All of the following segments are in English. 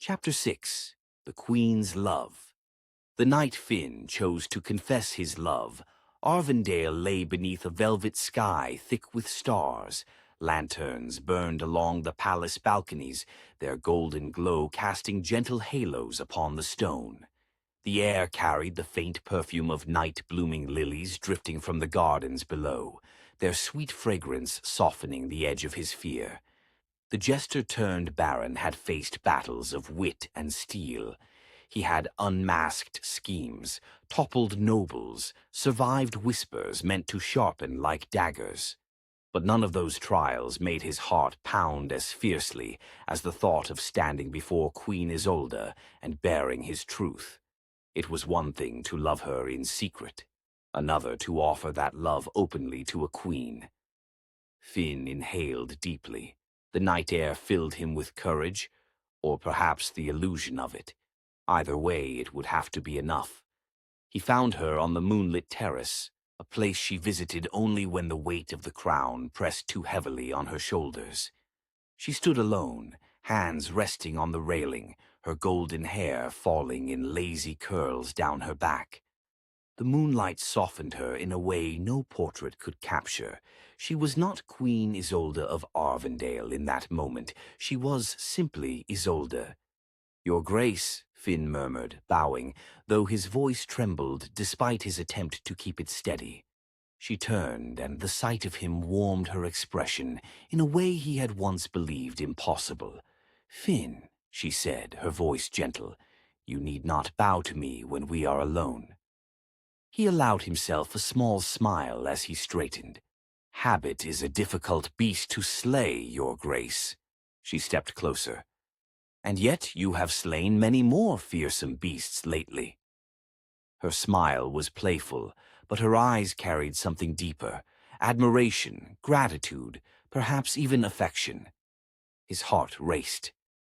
Chapter 6. The Queen's Love. The night Finn chose to confess his love, Arvindale lay beneath a velvet sky thick with stars. Lanterns burned along the palace balconies, their golden glow casting gentle halos upon the stone. The air carried the faint perfume of night-blooming lilies drifting from the gardens below, their sweet fragrance softening the edge of his fear. The jester-turned-baron had faced battles of wit and steel. He had unmasked schemes, toppled nobles, survived whispers meant to sharpen like daggers. But none of those trials made his heart pound as fiercely as the thought of standing before Queen Isolde and bearing his truth. It was one thing to love her in secret, another to offer that love openly to a queen. Finn inhaled deeply. The night air filled him with courage, or perhaps the illusion of it. Either way, it would have to be enough. He found her on the moonlit terrace, a place she visited only when the weight of the crown pressed too heavily on her shoulders. She stood alone, hands resting on the railing, her golden hair falling in lazy curls down her back. The moonlight softened her in a way no portrait could capture. She was not Queen Isolde of Arvindale in that moment. She was simply Isolde. "Your Grace," Finn murmured, bowing, though his voice trembled despite his attempt to keep it steady. She turned, and the sight of him warmed her expression in a way he had once believed impossible. "Finn," she said, her voice gentle, "you need not bow to me when we are alone." He allowed himself a small smile as he straightened. "Habit is a difficult beast to slay, Your Grace." She stepped closer. "And yet you have slain many more fearsome beasts lately." Her smile was playful, but her eyes carried something deeper: admiration, gratitude, perhaps even affection. His heart raced.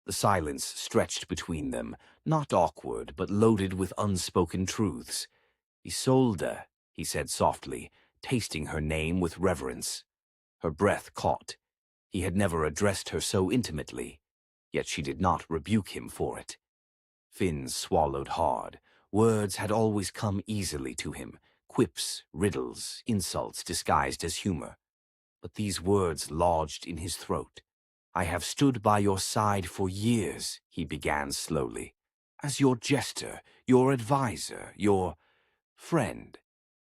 The silence stretched between them, not awkward, but loaded with unspoken truths. "Isolde," he said softly, tasting her name with reverence. Her breath caught. He had never addressed her so intimately, yet she did not rebuke him for it. Finn swallowed hard. Words had always come easily to him, quips, riddles, insults disguised as humor. But these words lodged in his throat. "I have stood by your side for years," he began slowly, "as your jester, your advisor, your friend."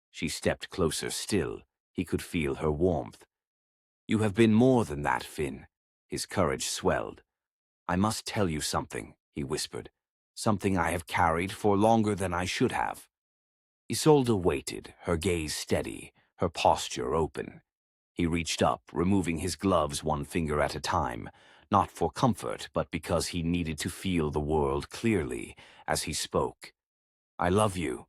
She stepped closer still. He could feel her warmth. "You have been more than that, Finn." His courage swelled. "I must tell you something," he whispered. "Something I have carried for longer than I should have." Isolde waited, her gaze steady, her posture open. He reached up, removing his gloves one finger at a time, not for comfort, but because he needed to feel the world clearly as he spoke. "I love you."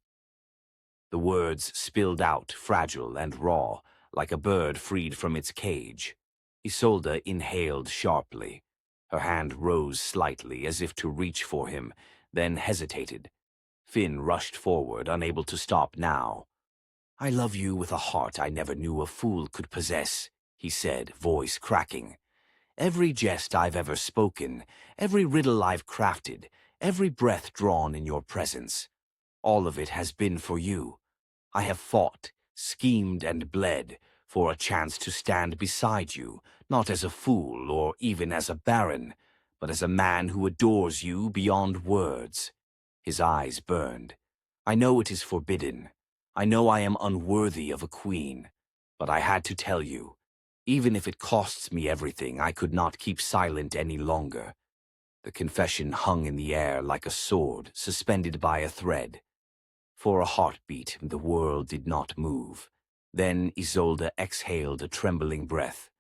The words spilled out, fragile and raw, like a bird freed from its cage. Isolde inhaled sharply. Her hand rose slightly, as if to reach for him, then hesitated. Finn rushed forward, unable to stop now. "I love you with a heart I never knew a fool could possess," he said, voice cracking. "Every jest I've ever spoken, every riddle I've crafted, every breath drawn in your presence, all of it has been for you. I have fought, schemed and bled for a chance to stand beside you, not as a fool or even as a baron, but as a man who adores you beyond words." His eyes burned. "I know it is forbidden. I know I am unworthy of a queen, but I had to tell you. Even if it costs me everything, I could not keep silent any longer." The confession hung in the air like a sword suspended by a thread. For a heartbeat, the world did not move. Then Isolde exhaled a trembling breath.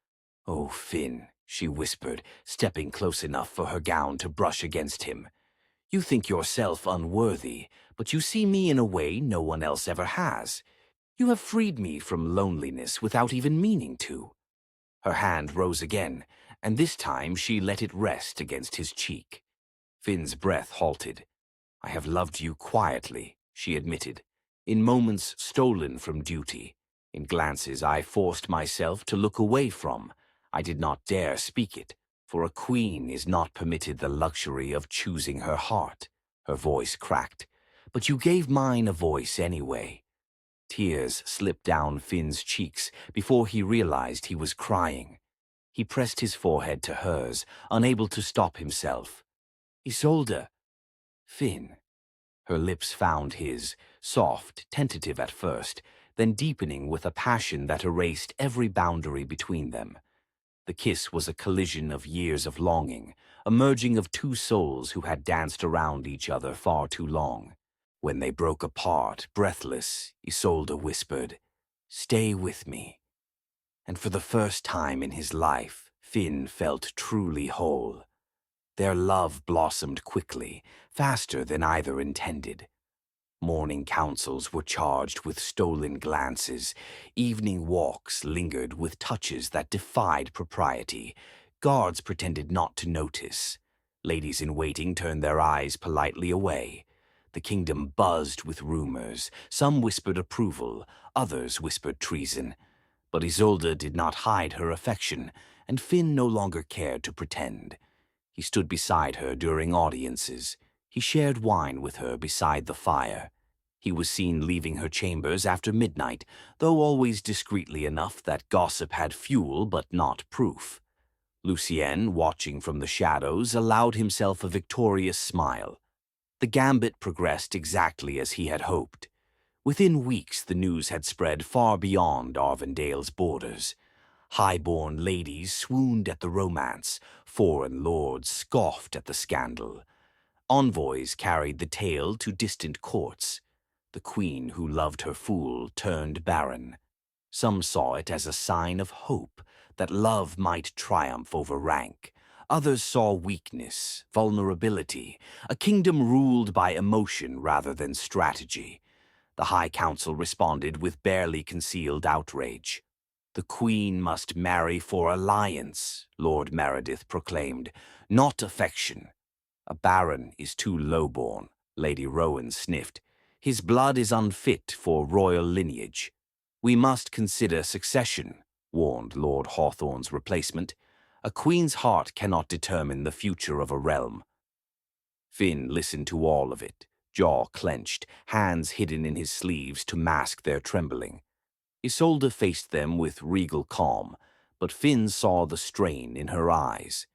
"Oh, Finn," she whispered, stepping close enough for her gown to brush against him. "You think yourself unworthy, but you see me in a way no one else ever has. You have freed me from loneliness without even meaning to." Her hand rose again, and this time she let it rest against his cheek. Finn's breath halted. "I have loved you quietly," she admitted, "in moments stolen from duty, in glances I forced myself to look away from. I did not dare speak it. For a queen is not permitted the luxury of choosing her heart. Her voice cracked. But you gave mine a voice anyway. Tears slipped down Finn's cheeks before he realized he was crying. He pressed his forehead to hers, unable to stop himself. Isolde. Finn. Her lips found his, soft, tentative at first, then deepening with a passion that erased every boundary between them. The kiss was a collision of years of longing, a merging of two souls who had danced around each other far too long. When they broke apart, breathless, Isolde whispered, "Stay with me." And for the first time in his life, Finn felt truly whole. Their love blossomed quickly, faster than either intended. Morning councils were charged with stolen glances. Evening walks lingered with touches that defied propriety. Guards pretended not to notice. Ladies-in-waiting turned their eyes politely away. The kingdom buzzed with rumors. Some whispered approval, others whispered treason. But Isolde did not hide her affection, and Finn no longer cared to pretend. He stood beside her during audiences. He shared wine with her beside the fire. He was seen leaving her chambers after midnight, though always discreetly enough that gossip had fuel but not proof. Lucien, watching from the shadows, allowed himself a victorious smile. The gambit progressed exactly as he had hoped. Within weeks, the news had spread far beyond Arvindale's borders. High-born ladies swooned at the romance. Foreign lords scoffed at the scandal. Envoys carried the tale to distant courts. The queen who loved her fool turned barren. Some saw it as a sign of hope, that love might triumph over rank. Others saw weakness, vulnerability, a kingdom ruled by emotion rather than strategy. The High Council responded with barely concealed outrage. "The Queen must marry for alliance," Lord Meredith proclaimed, "not affection." "A baron is too low-born," Lady Rowan sniffed. "His blood is unfit for royal lineage." "We must consider succession," warned Lord Hawthorne's replacement. "A queen's heart cannot determine the future of a realm." Finn listened to all of it, jaw clenched, hands hidden in his sleeves to mask their trembling. Isolde faced them with regal calm, but Finn saw the strain in her eyes.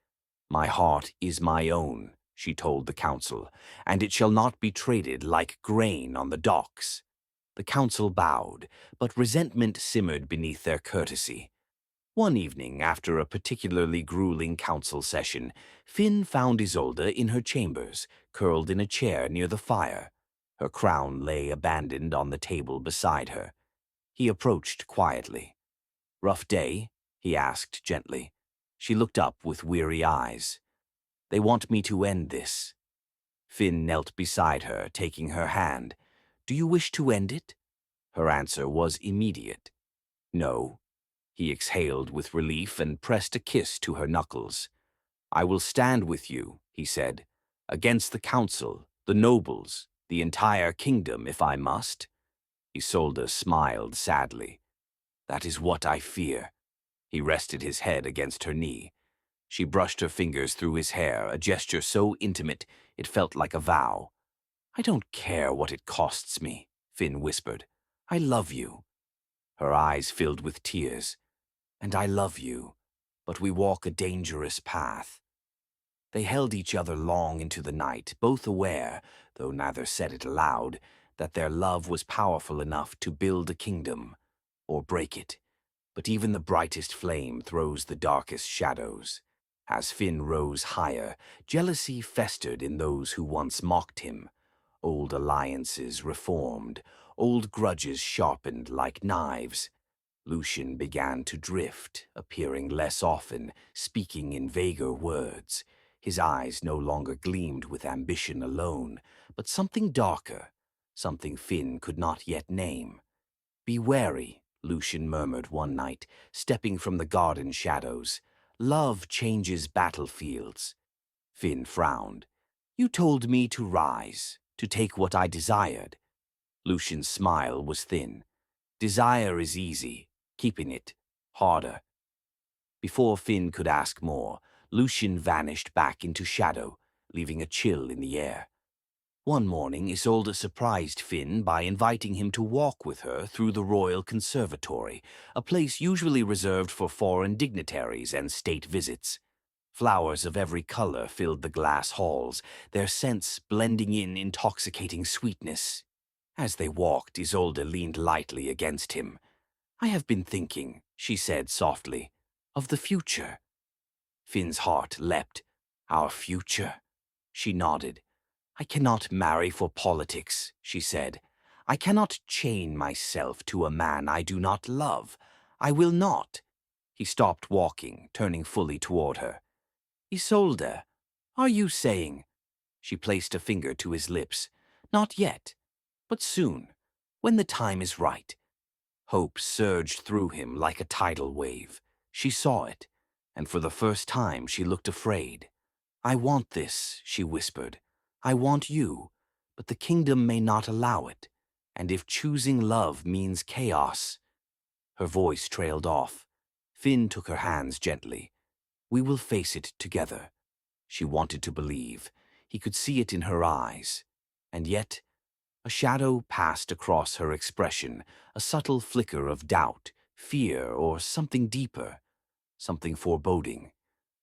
"My heart is my own," she told the council, "and it shall not be traded like grain on the docks." The council bowed, but resentment simmered beneath their courtesy. One evening, after a particularly grueling council session, Finn found Isolde in her chambers, curled in a chair near the fire. Her crown lay abandoned on the table beside her. He approached quietly. "Rough day?" he asked gently. She looked up with weary eyes. "They want me to end this." Finn knelt beside her, taking her hand. "Do you wish to end it?" Her answer was immediate. "No." He exhaled with relief and pressed a kiss to her knuckles. "I will stand with you," he said, "against the council, the nobles, the entire kingdom if I must." Isolde smiled sadly. "That is what I fear." He rested his head against her knee. She brushed her fingers through his hair, a gesture so intimate it felt like a vow. "I don't care what it costs me," Finn whispered. "I love you." Her eyes filled with tears. "And I love you, but we walk a dangerous path." They held each other long into the night, both aware, though neither said it aloud, that their love was powerful enough to build a kingdom, or break it. But even the brightest flame throws the darkest shadows. As Finn rose higher, jealousy festered in those who once mocked him. Old alliances reformed, old grudges sharpened like knives. Lucien began to drift, appearing less often, speaking in vaguer words. His eyes no longer gleamed with ambition alone, but something darker, something Finn could not yet name. "Be wary," Lucien murmured one night, stepping from the garden shadows. "Love changes battlefields." Finn frowned. "You told me to rise, to take what I desired." Lucien's smile was thin. "Desire is easy, keeping it harder." Before Finn could ask more, Lucian vanished back into shadow, leaving a chill in the air. One morning, Isolde surprised Finn by inviting him to walk with her through the Royal Conservatory, a place usually reserved for foreign dignitaries and state visits. Flowers of every color filled the glass halls, their scents blending in intoxicating sweetness. As they walked, Isolde leaned lightly against him. "I have been thinking," she said softly, "of the future." Finn's heart leapt. "Our future?" She nodded. "I cannot marry for politics," she said. "I cannot chain myself to a man I do not love. I will not." He stopped walking, turning fully toward her. "Isolde, are you saying—" She placed a finger to his lips. "Not yet, but soon, when the time is right." Hope surged through him like a tidal wave. She saw it, and for the first time she looked afraid. "I want this," she whispered. "I want you, but the kingdom may not allow it. And if choosing love means chaos—" Her voice trailed off. Finn took her hands gently. "We will face it together." She wanted to believe. He could see it in her eyes. And yet, a shadow passed across her expression, a subtle flicker of doubt, fear, or something deeper, something foreboding.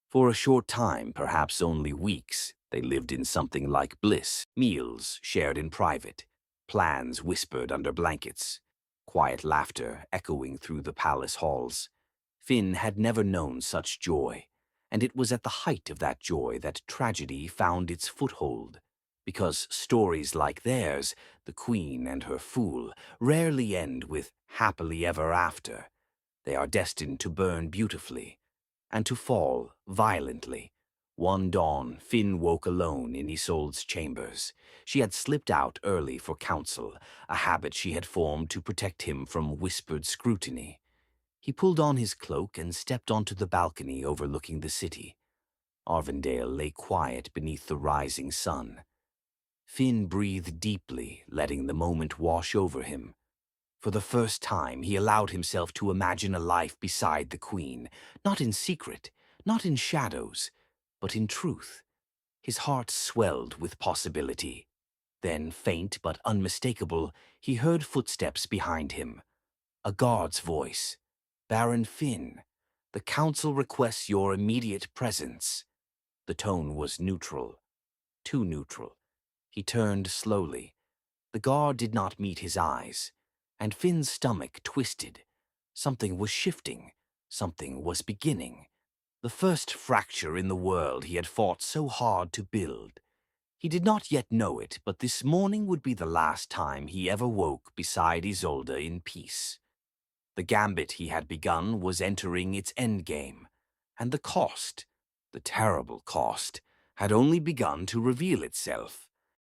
For a short time, perhaps only weeks, they lived in something like bliss, meals shared in private, plans whispered under blankets, quiet laughter echoing through the palace halls. Finn had never known such joy, and it was at the height of that joy that tragedy found its foothold. Because stories like theirs, The Queen and Her Fool, rarely end with happily ever after. They are destined to burn beautifully, and to fall violently. One dawn, Finn woke alone in Isolde's chambers. She had slipped out early for counsel, a habit she had formed to protect him from whispered scrutiny. He pulled on his cloak and stepped onto the balcony overlooking the city. Arvindale lay quiet beneath the rising sun. Finn breathed deeply, letting the moment wash over him. For the first time, he allowed himself to imagine a life beside the Queen, not in secret, not in shadows, but in truth. His heart swelled with possibility. Then, faint but unmistakable, he heard footsteps behind him. A guard's voice. "Baron Finn, the council requests your immediate presence." The tone was neutral, too neutral. He turned slowly. The guard did not meet his eyes, and Finn's stomach twisted. Something was shifting. Something was beginning. The first fracture in the world he had fought so hard to build. He did not yet know it, but this morning would be the last time he ever woke beside Isolde in peace. The gambit he had begun was entering its endgame, and the cost, the terrible cost, had only begun to reveal itself.